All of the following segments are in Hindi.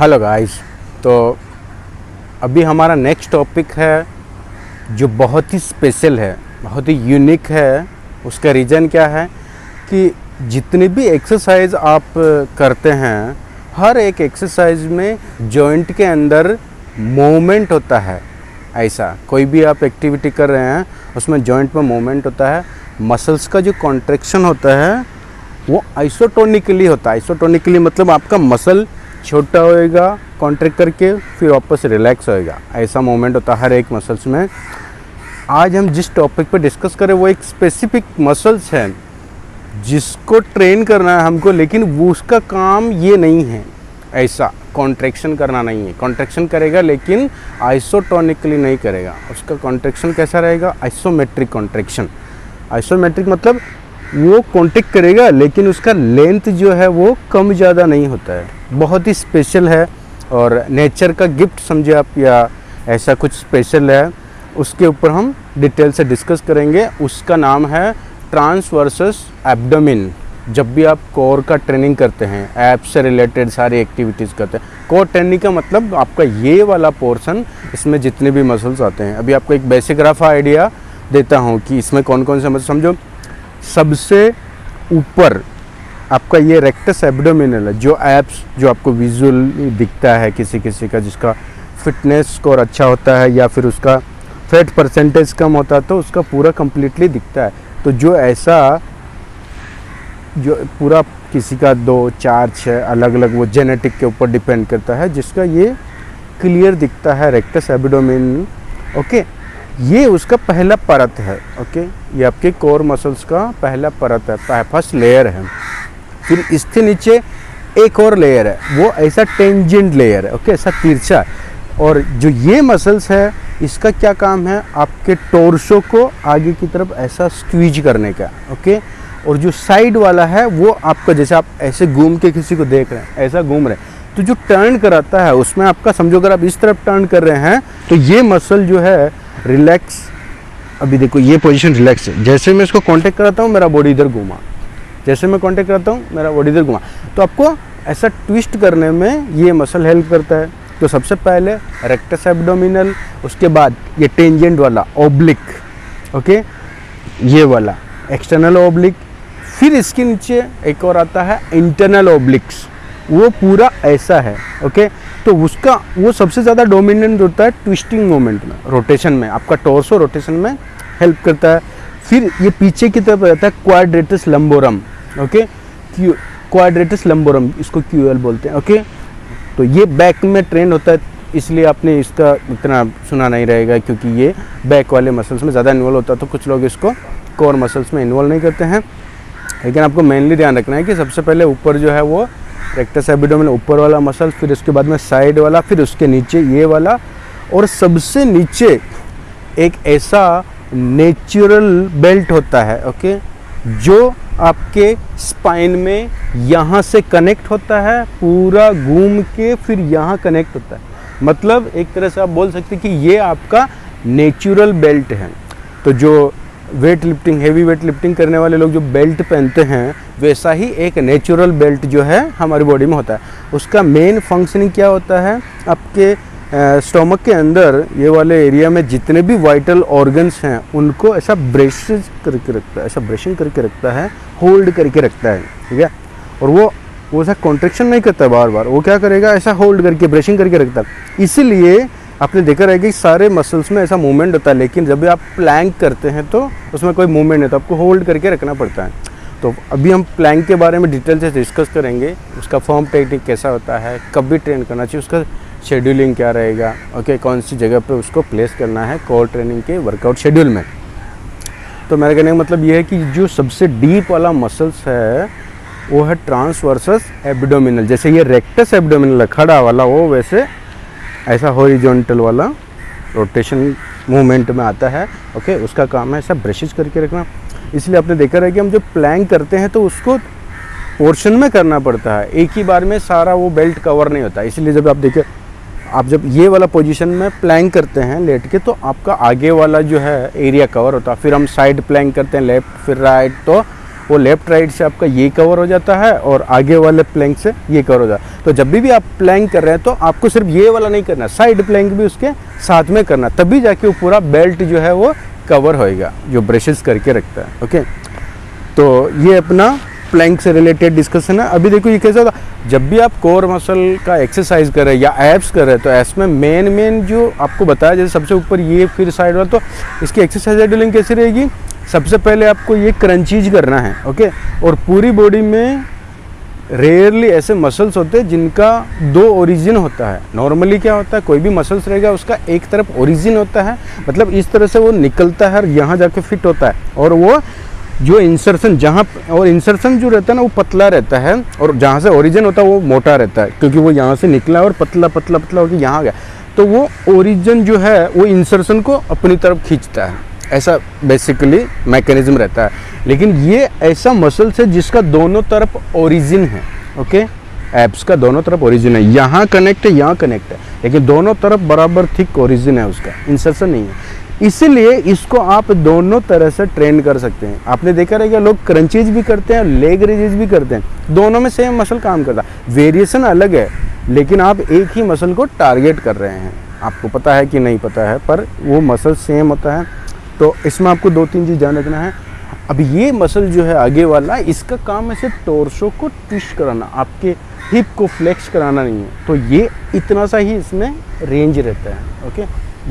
Hello guys. तो अभी हमारा नेक्स्ट टॉपिक है जो बहुत ही स्पेशल है, बहुत ही यूनिक है। उसका रीज़न क्या है कि जितनी भी एक्सरसाइज आप करते हैं, हर एक एक्सरसाइज में जॉइंट के अंदर मूवमेंट होता है। ऐसा कोई भी आप एक्टिविटी कर रहे हैं उसमें जॉइंट में मूवमेंट होता है। मसल्स का जो कॉन्ट्रैक्शन होता है वो आइसोटोनिकली होता है। आइसोटोनिकली मतलब आपका मसल छोटा होएगा कॉन्ट्रैक्ट करके, फिर वापस रिलैक्स होएगा। ऐसा मूवमेंट होता है हर एक मसल्स में। आज हम जिस टॉपिक पे डिस्कस करें वो एक स्पेसिफिक मसल्स है जिसको ट्रेन करना है हमको, लेकिन वो उसका काम ये नहीं है ऐसा कॉन्ट्रैक्शन करना नहीं है। कॉन्ट्रैक्शन करेगा लेकिन आइसोटोनिकली नहीं करेगा। उसका कॉन्ट्रैक्शन कैसा रहेगा? Isometric contraction. आइसोमेट्रिक मतलब वो कॉन्ट्रैक्ट करेगा लेकिन उसका लेंथ जो है वो कम ज़्यादा नहीं होता है। बहुत ही स्पेशल है और नेचर का गिफ्ट समझे आप, या ऐसा कुछ स्पेशल है। उसके ऊपर हम डिटेल से डिस्कस करेंगे। उसका नाम है ट्रांसवर्सस एब्डोमेन। जब भी आप कोर का ट्रेनिंग करते हैं, एब्स से रिलेटेड सारी एक्टिविटीज़ करते हैं, कोर ट्रेनिंग का मतलब आपका ये वाला पोर्शन, इसमें जितने भी मसल्स आते हैं। अभी आपको एक बेसिक रफ आइडिया देता हूँ कि इसमें कौन कौन से मसल। समझो सबसे ऊपर आपका ये रेक्टस एब्डोमिनल है, जो एब्स जो आपको विजुअली दिखता है किसी किसी का, जिसका फिटनेस स्कोर अच्छा होता है या फिर उसका फैट परसेंटेज कम होता है तो उसका पूरा कंप्लीटली दिखता है। तो जो ऐसा जो पूरा किसी का 2, 4, 6 अलग अलग वो जेनेटिक के ऊपर डिपेंड करता है, जिसका ये क्लियर दिखता है रेक्टस एब्डोमेन। ओके, ये उसका पहला परत है। ओके, ये आपके कोर मसल्स का पहला परत है, फर्स्ट लेयर है। फिर इसके नीचे एक और लेयर है, वो ऐसा टेंजेंट लेयर है। ओके, ऐसा तिरछा है। और जो ये मसल्स है इसका क्या काम है? आपके टोर्सो को आगे की तरफ ऐसा स्क्वीज करने का। ओके, और जो साइड वाला है वो आपका, जैसे आप ऐसे घूम के किसी को देख रहे हैं, ऐसा घूम रहे हैं, तो जो टर्न कराता है उसमें आपका, समझो अगर आप इस तरफ टर्न कर रहे हैं तो ये मसल जो है रिलैक्स। अभी देखो ये पोजीशन रिलैक्स है। जैसे मैं इसको कांटेक्ट कराता हूँ मेरा बॉडी इधर घूमा, जैसे मैं कांटेक्ट कराता हूँ मेरा बॉडी इधर घूमा। तो आपको ऐसा ट्विस्ट करने में ये मसल हेल्प करता है। तो सबसे पहले रेक्टस एब्डोमिनल, उसके बाद ये टेंजेंट वाला ओब्लिक, ओके, ये वाला एक्सटर्नल ओब्लिक, फिर इसके नीचे एक और आता है इंटरनल ओब्लिक्स, वो पूरा ऐसा है। ओके, तो उसका वो सबसे ज़्यादा डोमिनेंट होता है ट्विस्टिंग मोमेंट में, रोटेशन में, आपका टॉर्सो रोटेशन में हेल्प करता है। फिर ये पीछे की तरफ रहता है क्वाड्रेटस लंबोरम। ओके, क्वाड्रेटस लंबोरम, इसको क्यूएल बोलते हैं। ओके, तो ये बैक में ट्रेन होता है, इसलिए आपने इसका इतना सुना नहीं रहेगा क्योंकि ये बैक वाले मसल्स में ज़्यादा इन्वॉल्व होता है। तो कुछ लोग इसको कोर मसल्स में इन्वॉल्व नहीं करते हैं, लेकिन आपको मेनली ध्यान रखना है कि सबसे पहले ऊपर जो है वो रेक्टस एब्डोमेन, ऊपर वाला मसल, फिर उसके बाद में साइड वाला, फिर उसके नीचे ये वाला, और सबसे नीचे एक ऐसा नेचुरल बेल्ट होता है। ओके, जो आपके स्पाइन में यहाँ से कनेक्ट होता है, पूरा घूम के फिर यहाँ कनेक्ट होता है। मतलब एक तरह से आप बोल सकते हैं कि ये आपका नेचुरल बेल्ट है। तो जो weight lifting, heavy weight lifting करने वाले लोग जो बेल्ट पहनते हैं, वैसा ही एक नेचुरल बेल्ट जो है हमारी बॉडी में होता है। उसका मेन फंक्शनिंग क्या होता है? आपके स्टोमक के अंदर ये वाले एरिया में जितने भी वाइटल ऑर्गन्स हैं उनको ऐसा ब्रेसेस करके रखता है, ऐसा ब्रशिंग करके रखता है, होल्ड करके रखता है। ठीक है, और वो ऐसा कॉन्ट्रैक्शन नहीं करता है बार बार, वो क्या करेगा? ऐसा होल्ड करके ब्रशिंग करके रखता है। इसीलिए आपने देखा रहेगा कि सारे मसल्स में ऐसा मूवमेंट होता है, लेकिन जब भी आप प्लैंक करते हैं तो उसमें कोई मूवमेंट नहीं, तो आपको होल्ड करके रखना पड़ता है। तो अभी हम प्लैंक के बारे में डिटेल से डिस्कस करेंगे। उसका फॉर्म टेक्निक कैसा होता है, कब भी ट्रेन करना चाहिए, उसका शेड्यूलिंग क्या रहेगा, ओके, कौन सी जगह पे उसको प्लेस करना है कोर ट्रेनिंग के वर्कआउट शेड्यूल में। तो मेरा कहने का मतलब ये है कि जो सबसे डीप वाला मसल्स है वो है ट्रांसवर्सस एब्डोमिनल। जैसे ये रेक्टस एब्डोमिनल खड़ा वाला, वो वैसे ऐसा हॉरिजॉन्टल वाला रोटेशन मूवमेंट में आता है। ओके, उसका काम है ऐसा ब्रशेज करके रखना। इसलिए आपने देखा है कि हम जो प्लैंक करते हैं तो उसको पोर्शन में करना पड़ता है, एक ही बार में सारा वो बेल्ट कवर नहीं होता। इसलिए जब आप देखें, आप जब ये वाला पोजीशन में प्लैंक करते हैं लेट के, तो आपका आगे वाला जो है एरिया कवर होता है। फिर हम साइड प्लैंक करते हैं, लेफ्ट फिर राइट, तो वो लेफ्ट राइट से आपका ये कवर हो जाता है और आगे वाले प्लैंक से ये कवर हो जाता है। तो जब भी आप प्लैंक कर रहे हैं तो आपको सिर्फ ये वाला नहीं करना, साइड प्लैंक भी उसके साथ में करना, तभी जाके वो पूरा बेल्ट जो है वो कवर होएगा जो ब्रशेस करके रखता है। ओके, तो ये अपना प्लैंक से रिलेटेड डिस्कशन है। अभी देखो ये कैसा होता है, जब भी आप कोर मसल का एक्सरसाइज कर रहे हैं या एब्स कर रहे हैं तो इसमें मेन जो आपको बताया, जैसे सबसे ऊपर ये फिर साइड वाला, तो इसकी एक्सरसाइज शेड्यूलिंग कैसी रहेगी। सबसे पहले आपको ये क्रंचीज करना है। ओके, और पूरी बॉडी में रेयरली ऐसे मसल्स होते हैं जिनका दो ओरिजिन होता है। नॉर्मली क्या होता है, कोई भी मसल्स रहेगा उसका एक तरफ ओरिजिन होता है, मतलब इस तरह से वो निकलता है और यहाँ जाके फिट होता है, और वो जो इंसर्शन जहाँ, और इंसर्शन जो रहता है ना वो पतला रहता है, और जहाँ से ओरिजिन होता है वो मोटा रहता है, क्योंकि वो यहाँ से निकला और पतला पतला पतला होकर यहाँ गया, तो वो ओरिजिन जो है वो इंसर्शन को अपनी तरफ खींचता है। ऐसा बेसिकली मैकेनिज्म रहता है। लेकिन ये ऐसा मसल्स है जिसका दोनों तरफ ओरिजिन है। ओके, एब्स का दोनों तरफ ओरिजिन है, यहाँ कनेक्ट है, यहाँ कनेक्ट है, लेकिन दोनों तरफ बराबर थिक ओरिजिन है उसका, इंसर्शन नहीं है। इसलिए इसको आप दोनों तरह से ट्रेन कर सकते हैं। आपने देखा रहेगा लोग क्रंचेज भी करते हैं, लेग रेजेज भी करते हैं, दोनों में सेम मसल काम करता है, वेरिएशन अलग है, लेकिन आप एक ही मसल को टारगेट कर रहे हैं। आपको पता है कि नहीं पता है, पर वो मसल सेम होता है। तो इसमें आपको 2-3 चीज़ ध्यान रखना है। अब ये मसल जो है आगे वाला, इसका काम है सिर्फ टोर्सो को ट्विस्ट कराना, आपके हिप को फ्लेक्स कराना नहीं है। तो ये इतना सा ही इसमें रेंज रहता है। ओके,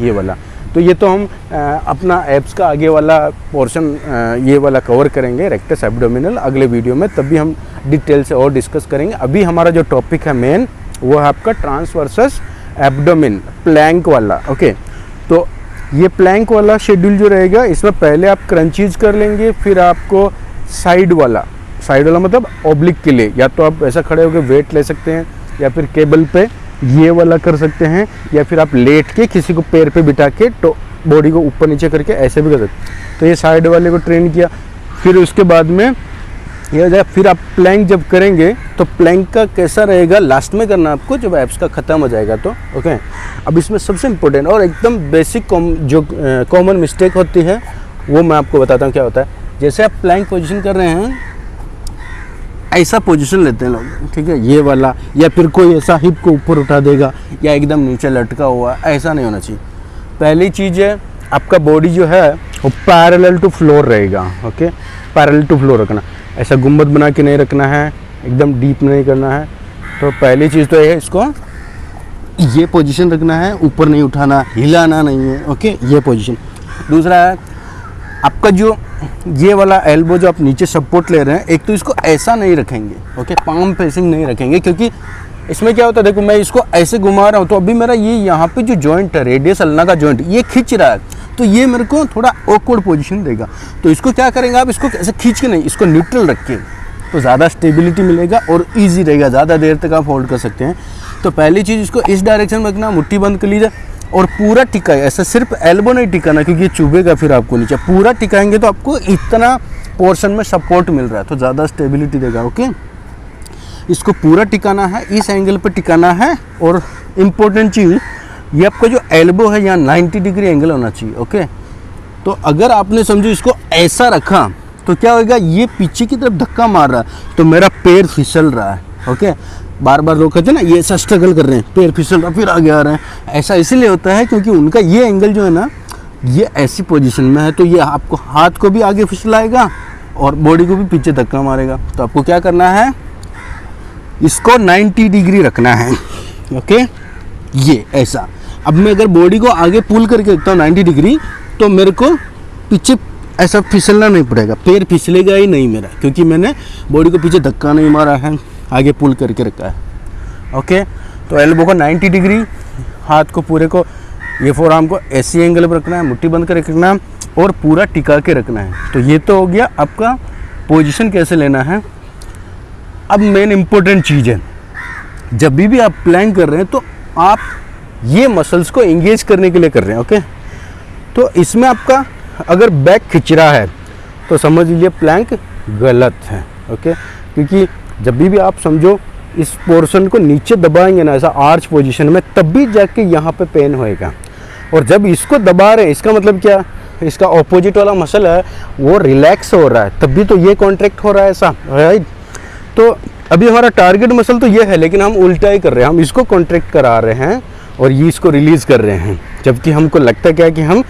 ये वाला, तो ये तो हम अपना एब्स का आगे वाला पोर्शन ये वाला कवर करेंगे, रेक्टस एब्डोमिनल, अगले वीडियो में, तभी हम डिटेल से और डिस्कस करेंगे। अभी हमारा जो टॉपिक है मेन, वो है आपका ट्रांस वर्सेस एब्डोमिन, प्लैंक वाला। ओके, तो ये प्लैंक वाला शेड्यूल जो रहेगा, इसमें पहले आप क्रंचीज कर लेंगे, फिर आपको साइड वाला मतलब ओब्लिक के लिए, या तो आप ऐसा खड़े होकर वेट ले सकते हैं, या फिर केबल पे ये वाला कर सकते हैं, या फिर आप लेट के किसी को पैर पे बिठा के तो बॉडी को ऊपर नीचे करके ऐसे भी कर सकते हैं। तो ये साइड वाले को ट्रेन किया, फिर उसके बाद में ये हो जाए, फिर आप प्लैंक जब करेंगे तो प्लैंक का कैसा रहेगा, लास्ट में करना आपको जब एब्स का ख़त्म हो जाएगा तो। ओके, अब इसमें सबसे इम्पोर्टेंट और एकदम बेसिक जो कॉमन मिस्टेक होती है वो मैं आपको बताता हूँ क्या होता है। जैसे आप प्लैंक पोजीशन कर रहे हैं, ऐसा पोजीशन लेते हैं लोग, ठीक है, ये वाला, या फिर कोई ऐसा हिप को ऊपर उठा देगा या एकदम नीचे लटका हुआ, ऐसा नहीं होना चाहिए। पहली चीज़ है आपका बॉडी जो है वो पैरेलल टू फ्लोर रहेगा। ओके, पैरेलल टू फ्लोर रखना, ऐसा गुम्बद बना के नहीं रखना है, एकदम डीप नहीं करना है। तो पहली चीज़ तो ये है, इसको ये पोजीशन रखना है, ऊपर नहीं उठाना, हिलाना नहीं है। ओके, ये पोजीशन। दूसरा है आपका जो ये वाला एल्बो जो आप नीचे सपोर्ट ले रहे हैं, एक तो इसको ऐसा नहीं रखेंगे। ओके, पाम फेसिंग नहीं रखेंगे, क्योंकि इसमें क्या होता है, देखो मैं इसको ऐसे घुमा रहा हूँ तो अभी मेरा ये यहाँ पे जो जॉइंट है, रेडियस अल्ना का जॉइंट, ये खींच रहा है, तो ये मेरे को थोड़ा ऑकवर्ड पोजीशन देगा। तो इसको क्या करेंगे आप, इसको ऐसे खींच के नहीं, इसको न्यूट्रल रख के, तो ज़्यादा स्टेबिलिटी मिलेगा और ईजी रहेगा, ज़्यादा देर तक आप होल्ड कर सकते हैं। तो पहली चीज़, इसको इस डायरेक्शन में रखना, मुट्ठी बंद कर लीजिए और पूरा टिकाए, ऐसा सिर्फ एल्बो नहीं टिकाना, क्योंकि ये चुभेगा फिर आपको नीचे। पूरा टिकाएंगे तो आपको इतना पोर्शन में सपोर्ट मिल रहा है, तो ज़्यादा स्टेबिलिटी देगा। ओके, इसको पूरा टिकाना है, इस एंगल पर टिकाना है। और इम्पोर्टेंट चीज़, ये आपका जो एल्बो है यहाँ 90 डिग्री एंगल होना चाहिए। ओके, तो अगर आपने समझो इसको ऐसा रखा तो क्या होगा, ये पीछे की तरफ धक्का मार रहा है तो मेरा पैर फिसल रहा है। ओके, बार बार लोग कहते हैं ना, ये ऐसा स्ट्रगल कर रहे हैं, पैर फिसल रहा, फिर आगे आ रहे हैं। ऐसा इसलिए होता है क्योंकि उनका ये एंगल जो है ना, ये ऐसी पोजीशन में है, तो ये आपको हाथ को भी आगे फिसलाएगा और बॉडी को भी पीछे धक्का मारेगा। तो आपको क्या करना है, इसको 90 डिग्री रखना है। ओके, ये ऐसा। अब मैं अगर बॉडी को आगे पुल करके रखता हूँ 90 डिग्री, तो मेरे को पीछे ऐसा फिसलना नहीं पड़ेगा, पैर फिसलेगा ही नहीं मेरा, क्योंकि मैंने बॉडी को पीछे धक्का नहीं मारा है, आगे पुल करके रखा है। ओके, तो एल्बो को 90 डिग्री, हाथ को पूरे को, ये फोर आर्म को ऐसी एंगल पर रखना है, मुट्ठी बंद कर रखना है और पूरा टिका के रखना है। तो ये तो हो गया आपका पोजीशन कैसे लेना है। अब मेन इम्पोर्टेंट चीज़ है, जब भी आप प्लैंक कर रहे हैं तो आप ये मसल्स को एंगेज करने के लिए कर रहे हैं। ओके, तो इसमें आपका अगर बैक खिंच रहा है तो समझ लीजिए प्लैंक गलत है। ओके, क्योंकि जब भी आप समझो इस पोर्शन को नीचे दबाएंगे ना, ऐसा आर्च पोजीशन में, तब भी जाके यहाँ पे पेन होएगा। और जब इसको दबा रहे हैं, इसका मतलब क्या, इसका ऑपोजिट वाला मसल है वो रिलैक्स हो रहा है, तभी तो ये कॉन्ट्रैक्ट हो रहा है ऐसा, राइट। तो अभी हमारा टारगेट मसल तो ये है, लेकिन हम उल्टा ही कर रहे हैं, हम इसको कॉन्ट्रैक्ट करा रहे हैं और ये इसको रिलीज़ कर रहे हैं, जबकि हमको लगता क्या है कि हम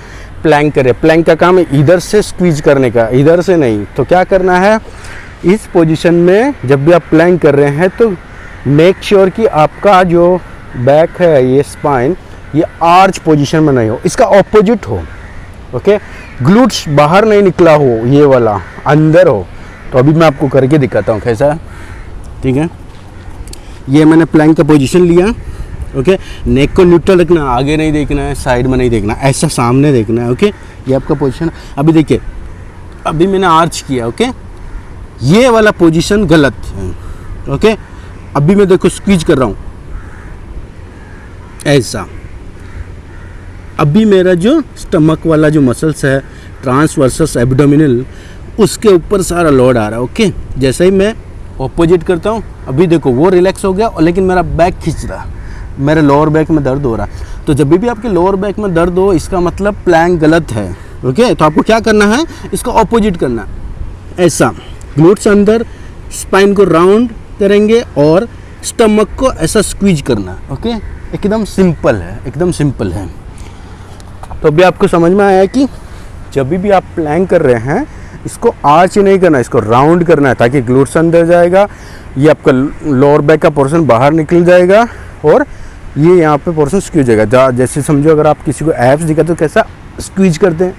प्लैंक करें। प्लैंक का काम है इधर से स्क्वीज करने का, इधर से नहीं। तो क्या करना है, इस पोजीशन में जब भी आप प्लैंक कर रहे हैं तो मेक श्योर कि आपका जो बैक है, ये स्पाइन, ये आर्च पोजीशन में नहीं हो, इसका ऑपोजिट हो, ओके। ग्लूट्स बाहर नहीं निकला हो, ये वाला अंदर हो। तो अभी मैं आपको करके दिखाता हूँ कैसा है, ठीक है। ये मैंने प्लैंक का पोजीशन लिया, ओके। नेक को न्यूट्रल रखना, आगे नहीं देखना है, साइड में नहीं देखना, ऐसा सामने देखना है, ओके। ये आपका पोजीशन। अभी देखिए, अभी मैंने आर्च किया, ओके। ये वाला पोजीशन गलत है, ओके। अभी मैं देखो स्क्वीज कर रहा हूँ ऐसा। अभी मेरा जो स्टमक वाला जो मसल्स है, ट्रांसवर्सस एब्डोमिनल, उसके ऊपर सारा लोड आ रहा है, ओके। जैसे ही मैं ऑपोजिट करता हूँ, अभी देखो वो रिलैक्स हो गया, और लेकिन मेरा बैक खींच रहा, मेरे लोअर बैक में दर्द हो रहा। तो जब भी आपके लोअर बैक में दर्द हो, इसका मतलब प्लैंक गलत है, ओके। तो आपको क्या करना है, इसको ऑपोजिट करना, ऐसा ग्लूट्स अंदर, स्पाइन को राउंड करेंगे और स्टमक को ऐसा स्क्वीज करना, ओके। एकदम सिंपल है, एकदम सिंपल है। तो अभी आपको समझ में आया कि जब भी आप प्लैंक कर रहे हैं, इसको आर्च नहीं करना, इसको राउंड करना है, ताकि ग्लूट्स अंदर जाएगा, ये आपका लोअर बैक का पोर्शन बाहर निकल जाएगा और ये यहाँ पे पोर्शन स्क्वीज जाएगा। जैसे समझो अगर आप किसी को एब्स दिखाते तो कैसा स्क्वीज करते हैं,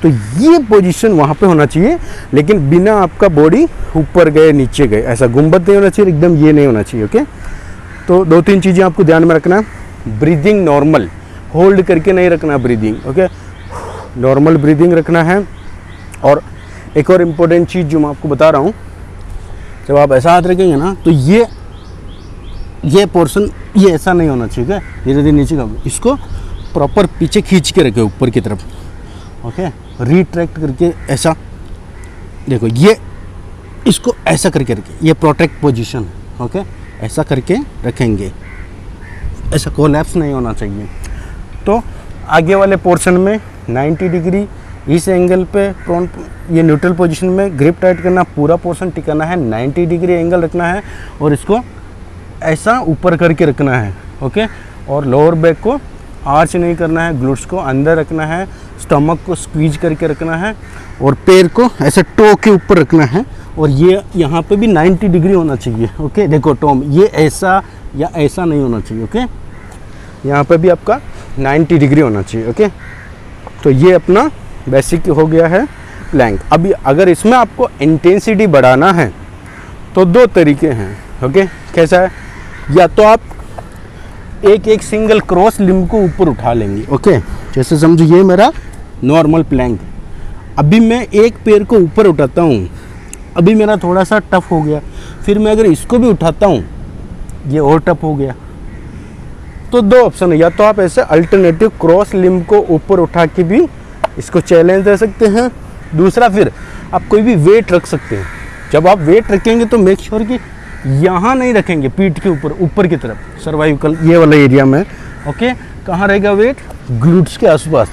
तो ये पोजीशन वहाँ पे होना चाहिए, लेकिन बिना आपका बॉडी ऊपर गए नीचे गए, ऐसा गुंबद नहीं होना चाहिए, एकदम ये नहीं होना चाहिए, ओके। तो 2-3 चीज़ें आपको ध्यान में रखना है। ब्रीदिंग नॉर्मल, होल्ड करके नहीं रखना ब्रीदिंग, ओके। नॉर्मल ब्रीदिंग रखना है। और एक और इम्पोर्टेंट चीज़ जो मैं आपको बता रहा हूँ, जब आप ऐसा हाथ रखेंगे ना, तो ये पोर्शन ये ऐसा नहीं होना चाहिए, धीरे धीरे नीचे का, इसको प्रॉपर पीछे खींच के रखे ऊपर की तरफ, ओके। रिट्रैक्ट करके ऐसा देखो, ये इसको ऐसा करके रखे, ये प्रोटेक्ट पोजीशन, ओके। ऐसा करके रखेंगे, ऐसा कोलैप्स नहीं होना चाहिए। तो आगे वाले पोर्शन में 90 डिग्री इस एंगल पे प्रोन, ये न्यूट्रल पोजीशन में ग्रिप टाइट करना, पूरा पोर्शन टिकाना है, 90 डिग्री एंगल रखना है और इसको ऐसा ऊपर करके रखना है, ओके। और लोअर बैक को आर्च नहीं करना है, ग्लूट्स को अंदर रखना है, स्टमक को स्क्वीज करके रखना है और पैर को ऐसे टो के ऊपर रखना है। और ये यहाँ पे भी 90 डिग्री होना चाहिए, ओके। देखो टॉम, ये ऐसा या ऐसा नहीं होना चाहिए, ओके। यहाँ पे भी आपका 90 डिग्री होना चाहिए, ओके। तो ये अपना बेसिक हो गया है प्लैंक। अभी अगर इसमें आपको इंटेंसिटी बढ़ाना है तो 2 तरीके हैं, ओके। कैसा है, या तो आप एक सिंगल क्रॉस लिम्ब को ऊपर उठा लेंगे, ओके। जैसे समझो ये मेरा नॉर्मल प्लैंक, अभी मैं एक पैर को ऊपर उठाता हूँ, अभी मेरा थोड़ा सा टफ हो गया, फिर मैं अगर इसको भी उठाता हूँ, ये और टफ हो गया। तो 2 ऑप्शन है, या तो आप ऐसे अल्टरनेटिव क्रॉस लिम्ब को ऊपर उठा के भी इसको चैलेंज दे सकते हैं। दूसरा, फिर आप कोई भी वेट रख सकते हैं। जब आप वेट रखेंगे तो मेक श्योर कि यहाँ नहीं रखेंगे, पीठ के ऊपर की तरफ, सर्वाइकल ये वाला एरिया में, ओके। कहाँ रहेगा वेट, ग्लूट्स के आसपास,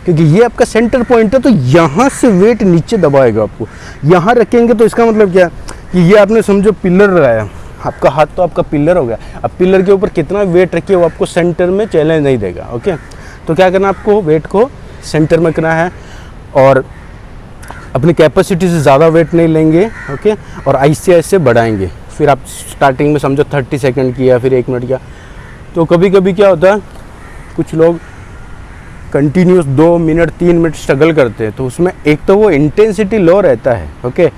क्योंकि ये आपका सेंटर पॉइंट है। तो यहाँ से वेट नीचे दबाएगा आपको, यहाँ रखेंगे तो इसका मतलब क्या कि ये आपने समझो पिलर लगाया, आपका हाथ तो आपका पिलर हो गया। अब पिलर के ऊपर कितना वेट रखिए वो आपको सेंटर में चैलेंज नहीं देगा, ओके। तो क्या करना, आपको वेट को सेंटर में करना है और अपनी कैपेसिटी से ज़्यादा वेट नहीं लेंगे, ओके। और ऐसे बढ़ाएंगे। फिर आप स्टार्टिंग में समझो 30 सेकंड किया, फिर 1 मिनट किया। तो कभी कभी क्या होता है, कुछ लोग कंटिन्यूस 2 मिनट 3 मिनट स्ट्रगल करते हैं, तो उसमें एक तो वो इंटेंसिटी लो रहता है, ओके।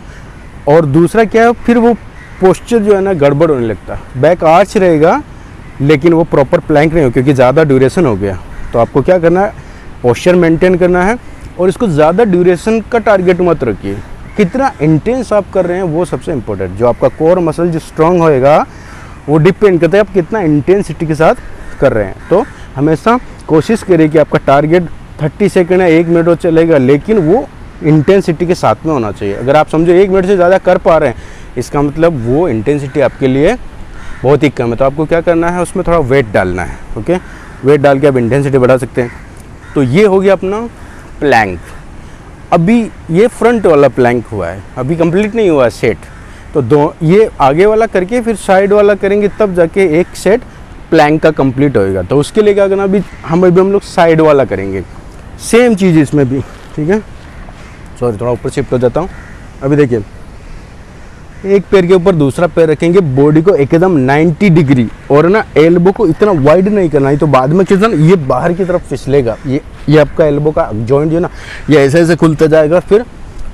और दूसरा क्या है, फिर वो पोस्चर जो है ना गड़बड़ होने लगता है। बैक आर्च रहेगा लेकिन वो प्रॉपर प्लैंक नहीं हो, क्योंकि ज़्यादा ड्यूरेशन हो गया। तो आपको क्या करना है, पोस्चर मेंटेन करना है और इसको ज़्यादा ड्यूरेशन का टारगेट मत रखिए। कितना इंटेंस आप कर रहे हैं वो सबसे इम्पोर्टेंट। जो आपका कोर मसल जो स्ट्रांग होएगा वो डिपेंड करता है आप कितना इंटेंसिटी के साथ कर रहे हैं। तो हमेशा कोशिश करिए कि आपका टारगेट 30 सेकंड या 1 मिनट हो चलेगा, लेकिन वो इंटेंसिटी के साथ में होना चाहिए। अगर आप समझो 1 मिनट से ज़्यादा कर पा रहे हैं, इसका मतलब वो इंटेंसिटी आपके लिए बहुत ही कम है। तो आपको क्या करना है, उसमें थोड़ा वेट डालना है, ओके। वेट डाल के आप इंटेंसिटी बढ़ा सकते हैं। तो ये हो गया अपना प्लैंक। अभी ये फ्रंट वाला प्लैंक हुआ है, अभी कंप्लीट नहीं हुआ सेट, तो दो ये आगे वाला करके फिर साइड वाला करेंगे, तब जाके एक सेट प्लैंक का कंप्लीट होएगा। तो उसके लिए क्या करना, अभी हम लोग साइड वाला करेंगे। सेम चीज़ इसमें भी, ठीक है। सॉरी, थोड़ा ऊपर शिफ्ट हो जाता हूँ। अभी देखिए, एक पैर के ऊपर दूसरा पैर रखेंगे, बॉडी को एकदम 90 डिग्री, और ना एल्बो को इतना वाइड नहीं करना है, तो बाद में कितना ये बाहर की तरफ फिसलेगा। ये आपका एल्बो का जॉइंट जो है ना, ये ऐसे ऐसे खुलता जाएगा, फिर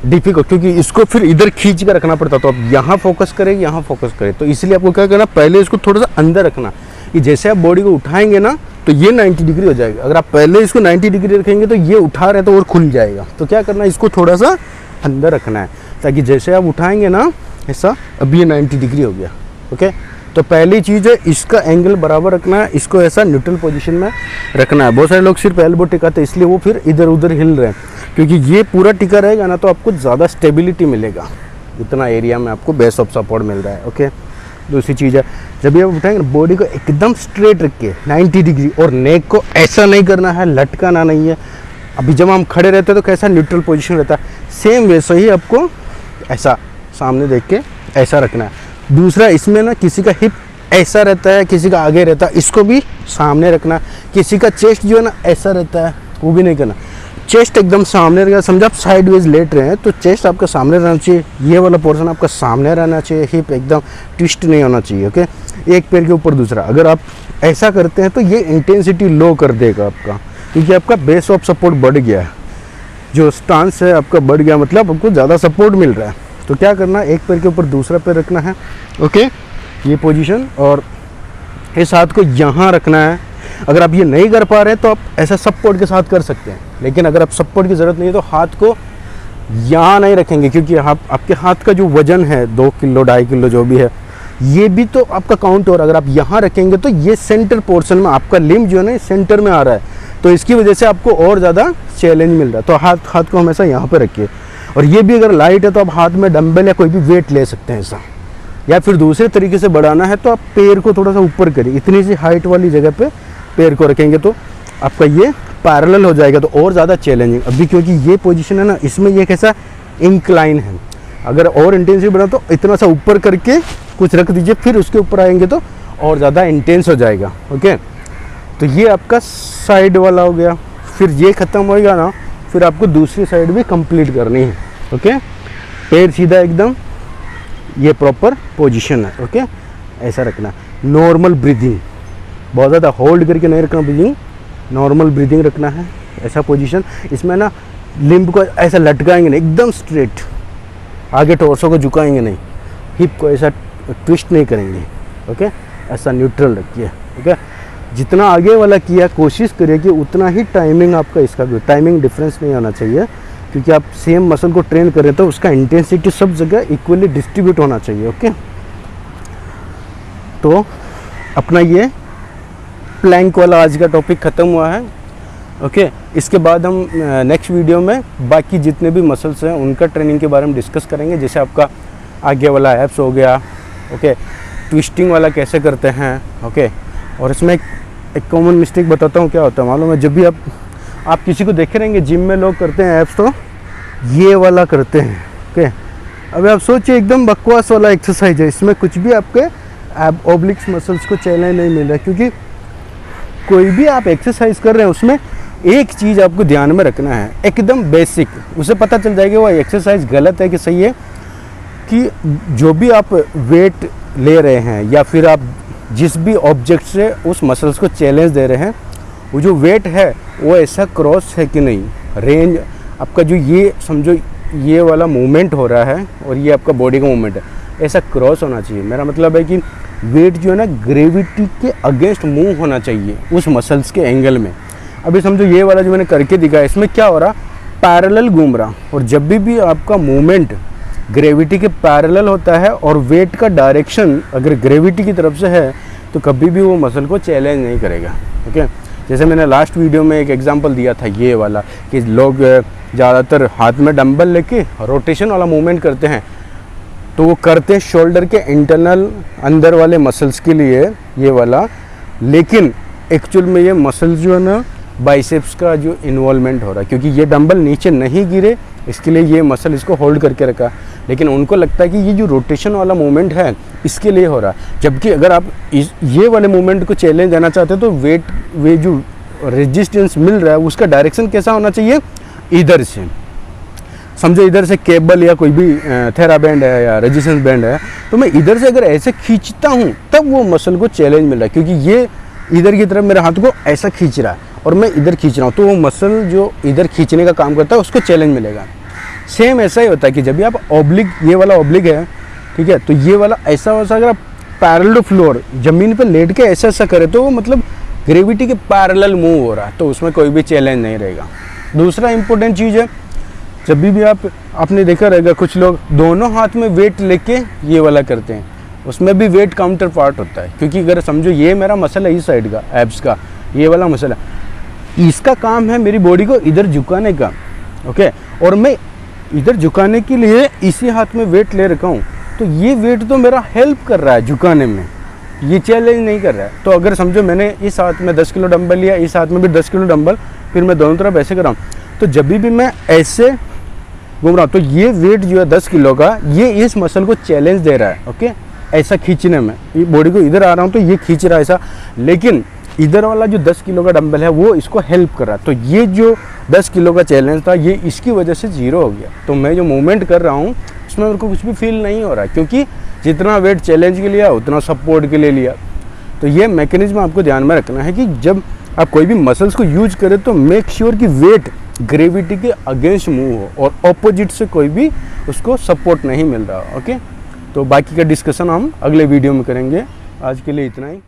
डिफिकल्ट, क्योंकि इसको फिर इधर खींच कर रखना पड़ता। तो अब यहाँ फोकस करें, यहाँ फोकस करें, तो इसलिए आपको क्या करना, पहले इसको थोड़ा सा अंदर रखना, कि जैसे आप बॉडी को उठाएंगे ना तो ये 90 डिग्री हो जाएगा। अगर आप पहले इसको 90 डिग्री रखेंगे तो ये उठा रहे तो और खुल जाएगा। तो क्या करना है, इसको थोड़ा सा अंदर रखना है, ताकि जैसे आप उठाएंगे ना ऐसा, अभी ये 90 डिग्री हो गया। ओके, तो पहली चीज़ है इसका एंगल बराबर रखना है, इसको ऐसा न्यूट्रल पोजीशन में रखना है। बहुत सारे लोग सिर्फ एल्बो टिकाते, इसलिए वो फिर इधर उधर हिल रहे हैं, क्योंकि ये पूरा टिका रहेगा ना तो आपको ज़्यादा स्टेबिलिटी मिलेगा, इतना एरिया में आपको बेस ऑफ सपोर्ट मिल रहा है। ओके, दूसरी चीज़ है, जब ये आप उठाएंगे बॉडी को एकदम स्ट्रेट रख के 90 डिग्री, और नेक को ऐसा नहीं करना है, लटकाना नहीं है। अभी जब हम खड़े रहते हैं तो कैसा न्यूट्रल पोजीशन रहता है, सेम वैसा ही आपको ऐसा सामने देख के ऐसा रखना है। दूसरा, इसमें ना किसी का हिप ऐसा रहता है, किसी का आगे रहता है, इसको भी सामने रखना है। किसी का चेस्ट जो है ना ऐसा रहता है, वो भी नहीं करना, चेस्ट एकदम सामने रहेगा। समझो आप साइडवेज लेट रहे हैं तो चेस्ट आपका सामने रहना चाहिए, ये वाला पोर्शन आपका सामने रहना चाहिए, हिप एकदम ट्विस्ट नहीं होना चाहिए। ओके, एक पैर के ऊपर दूसरा, अगर आप ऐसा करते हैं तो ये इंटेंसिटी लो कर देगा आपका, क्योंकि आपका बेस ऑफ सपोर्ट बढ़ गया है, जो स्टांस है आपका बढ़ गया, मतलब आपको ज़्यादा सपोर्ट मिल रहा है। तो क्या करना है, एक पैर के ऊपर दूसरा पैर रखना है। ओके, ये पोजीशन, और इस हाथ को यहाँ रखना है। अगर आप ये नहीं कर पा रहे हैं तो आप ऐसा सपोर्ट के साथ कर सकते हैं, लेकिन अगर आप सपोर्ट की ज़रूरत नहीं है तो हाथ को यहाँ नहीं रखेंगे, क्योंकि आपके हाथ का जो वजन है 2 किलो 2.5 किलो जो भी है, ये भी तो आपका काउंट हो रहा है। अगर आप यहाँ रखेंगे तो ये सेंटर पोर्शन में आपका लिम्ब जो है ना सेंटर में आ रहा है, तो इसकी वजह से आपको और ज़्यादा चैलेंज मिल रहा है। तो हाथ को हमेशा यहाँ पर रखिए। और ये भी अगर लाइट है तो आप हाथ में डंबल या कोई भी वेट ले सकते हैं ऐसा, या फिर दूसरे तरीके से बढ़ाना है तो आप पैर को थोड़ा सा ऊपर करिए, इतनी सी हाइट वाली जगह पे पैर को रखेंगे तो आपका ये पैरेलल हो जाएगा, तो और ज़्यादा चैलेंजिंग। अभी क्योंकि ये पोजीशन है ना, इसमें ये कैसा इंक्लाइन है, अगर और इंटेंसिव बढ़ा तो इतना सा ऊपर करके कुछ रख दीजिए, फिर उसके ऊपर आएंगे तो और ज़्यादा इंटेंस हो जाएगा। ओके, तो ये आपका साइड वाला हो गया। फिर ये ख़त्म होएगा ना, फिर आपको दूसरी साइड भी कंप्लीट करनी है। ओके, पैर सीधा एकदम, ये प्रॉपर पोजीशन है। ओके, ऐसा रखना। नॉर्मल ब्रीदिंग, बहुत ज़्यादा होल्ड करके नहीं रखना ब्रीदिंग, नॉर्मल ब्रीदिंग रखना है। ऐसा पोजीशन, इसमें ना लिम्ब को ऐसा लटकाएंगे नहीं, एकदम स्ट्रेट, आगे टॉर्सो को झुकाएंगे नहीं, हिप को ऐसा ट्विस्ट नहीं करेंगे। ओके, ऐसा न्यूट्रल रखिए। ओके, जितना आगे वाला किया कोशिश करिए कि उतना ही टाइमिंग आपका, इसका भी टाइमिंग डिफरेंस नहीं आना चाहिए, क्योंकि आप सेम मसल को ट्रेन करें तो उसका इंटेंसिटी सब जगह इक्वली डिस्ट्रीब्यूट होना चाहिए। ओके, तो अपना ये प्लैंक वाला आज का टॉपिक ख़त्म हुआ है। ओके, इसके बाद हम नेक्स्ट वीडियो में बाकी जितने भी मसल्स हैं उनका ट्रेनिंग के बारे में डिस्कस करेंगे, जैसे आपका आगे वाला एब्स हो गया। ओके, ट्विस्टिंग वाला कैसे करते हैं। ओके, और इसमें एक कॉमन मिस्टेक बताता हूँ क्या होता है मालूम है, जब भी आप किसी को देखे रहेंगे जिम में लोग करते हैं एब्स, तो ये वाला करते हैं। ओके, अब आप सोचिए एकदम बकवास वाला एक्सरसाइज है, इसमें कुछ भी आपके ओब्लिक्स मसल्स को चैलेंज नहीं मिल रहा है, क्योंकि कोई भी आप एक्सरसाइज कर रहे हैं उसमें एक चीज़ आपको ध्यान में रखना है, एकदम बेसिक, उसे पता चल जाएगा वो एक्सरसाइज गलत है कि सही है, कि जो भी आप वेट ले रहे हैं या फिर आप जिस भी ऑब्जेक्ट से उस मसल्स को चैलेंज दे रहे हैं, वो जो वेट है वो ऐसा क्रॉस है कि नहीं, रेंज आपका जो ये समझो ये वाला मूवमेंट हो रहा है और ये आपका बॉडी का मूवमेंट है, ऐसा क्रॉस होना चाहिए। मेरा मतलब है कि वेट जो है ना ग्रेविटी के अगेंस्ट मूव होना चाहिए उस मसल्स के एंगल में। अभी समझो ये वाला जो मैंने करके दिखाया, इसमें क्या हो रहा, पैरेलल घूम रहा, और जब भी आपका मूवमेंट ग्रेविटी के पैरेलल होता है और वेट का डायरेक्शन अगर ग्रेविटी की तरफ से है तो कभी भी वो मसल को चैलेंज नहीं करेगा। ओके, जैसे मैंने लास्ट वीडियो में एक एग्जांपल दिया था ये वाला, कि लोग ज़्यादातर हाथ में डंबल लेके रोटेशन वाला मूवमेंट करते हैं, तो वो करते हैं शोल्डर के इंटरनल अंदर वाले मसल्स के लिए ये वाला, लेकिन एक्चुअल में ये मसल्स जो है ना बाइसेप्स का जो इन्वॉल्वमेंट हो रहा है, क्योंकि ये डंबल नीचे नहीं गिरे इसके लिए ये मसल इसको होल्ड करके रखा, लेकिन उनको लगता है कि ये जो रोटेशन वाला मूवमेंट है इसके लिए हो रहा है। जबकि अगर आप ये वाले मूवमेंट को चैलेंज देना चाहते हो तो वे जो रेजिस्टेंस मिल रहा है उसका डायरेक्शन कैसा होना चाहिए, इधर से। समझो इधर से केबल या कोई भी थेरा बैंड है या रेजिस्टेंस बैंड है, तो मैं इधर से अगर ऐसे खींचता हूँ तब वो मसल को चैलेंज मिल रहा है, क्योंकि ये इधर की तरफ मेरे हाथ को ऐसा खींच रहा है और मैं इधर खींच रहा हूँ, तो वो मसल जो इधर खींचने का काम करता है उसको चैलेंज मिलेगा। सेम ऐसा ही होता है कि जब भी आप ऑब्लिक, ये वाला ऑब्लिक है, ठीक है, तो ये वाला ऐसा वैसा अगर आप पैरेलल टू फ्लोर ज़मीन पर लेट के ऐसा ऐसा करें तो वो मतलब ग्रेविटी के पैरेलल मूव हो रहा है, तो उसमें कोई भी चैलेंज नहीं रहेगा। दूसरा इंपॉर्टेंट चीज़ है, जब भी आपने देखा रहेगा कुछ लोग दोनों हाथ में वेट लेके ये वाला करते हैं, उसमें भी वेट काउंटर पार्ट होता है, क्योंकि अगर समझो ये मेरा मसल है इस साइड का, एब्स का ये वाला मसल है, इसका काम है मेरी बॉडी को इधर झुकाने का, ओके, और मैं इधर झुकाने के लिए इसी हाथ में वेट ले रखा हूँ, तो ये वेट तो मेरा हेल्प कर रहा है झुकाने में, ये चैलेंज नहीं कर रहा है। तो अगर समझो मैंने इस हाथ में 10 किलो डंबल लिया, इस हाथ में भी 10 किलो डंबल, फिर मैं दोनों तरफ ऐसे कर रहा हूँ, तो जब भी मैं ऐसे घूम रहा हूँ तो ये वेट जो है 10 किलो का, ये इस मसल को चैलेंज दे रहा है, ओके, ऐसा खींचने में, ये बॉडी को इधर आ रहा हूँ तो ये खींच रहा है ऐसा, लेकिन इधर वाला जो 10 किलो का डंबल है वो इसको हेल्प कर रहा है। तो ये जो 10 किलो का चैलेंज था ये इसकी वजह से ज़ीरो हो गया। तो मैं जो मूवमेंट कर रहा हूँ उसमें मेरे को कुछ भी फील नहीं हो रहा है, क्योंकि जितना वेट चैलेंज के लिया उतना सपोर्ट के लिए लिया। तो ये मैकेनिज्म आपको ध्यान में रखना है कि जब आप कोई भी मसल्स को यूज करें तो मेक श्योर कि वेट ग्रेविटी के अगेंस्ट मूव हो और ऑपोजिट से कोई भी उसको सपोर्ट नहीं मिल रहा, ओके। तो बाकी का डिस्कशन हम अगले वीडियो में करेंगे। आज के लिए इतना ही।